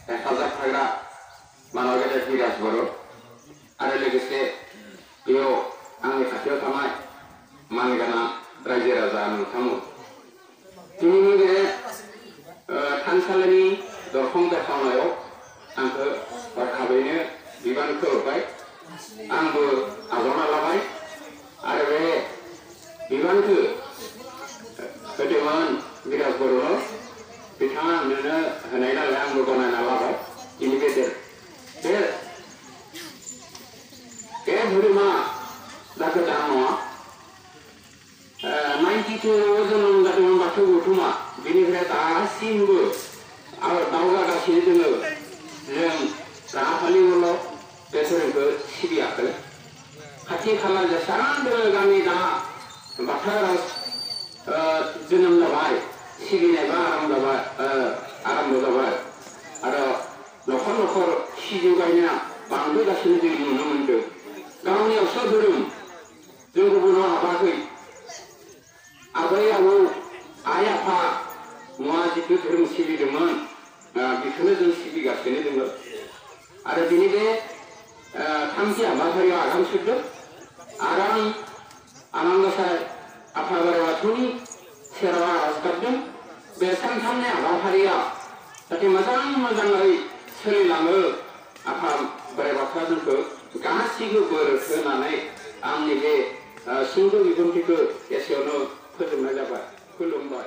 हेफाजाब होग्रा मानव गेदेर बिराज बर' आरो लोगोसे बेयाव आंनि खाथियाव थानाय मानगोनां रायजो राजा नोंथांमोन दिनैनि बे थानसालिनि दरखं बेरखांनायाव आंखौ हरखाबैनो बिबानखौ होबाय आंबो आजावना लाबाय आरो बे बिबानखौ होदोंमोन बिराज बर'नो बिथाङा आंनो होनाय नालाय आंबो गनायना लाबाय दिनै बे धोरोमा दा गोदान नङा 92 जोनोम जादोंमोन बाथौ गौथुमा बेनिफ्राय दासिमबो दावगागासिनो दोङो जों राङापालियावल' बे धोरोमखौ सिबियाखै खाथि खाला जेसेबां दोङो गामि दा बाथौ जोनोम जाबाय सिबिनायबा आराम्भ जाबाय आरो न'खर न'खर सिजौ गायनाया बांबोगासिनो जों नुनो मोनदों गावनियावसो धोरोम जों गुबुनाव हाबाखै आबै आबौ आइ आफा मुवा जिथु धोरोम सिबिदोंमोन बेखौनो जों सिबिगासिनो दङ आरो दिनै बे थामथि हाबाफारियाव आगान सुरदों आरो आं आनान गसाइ आफा बोराइ बाथौनि सेराव आरज गाबदों बे सानथामनि हाबाफारिया जाहाथे मोजाङै सोलिलाङो आफा बोराइ बाथौआ जोंखौ गासैबो बोर होनानै आंनि बे सुंद' बिबुंथिखौ एसेयावनो फोजोबनाय जाबाय खुलुमबाय।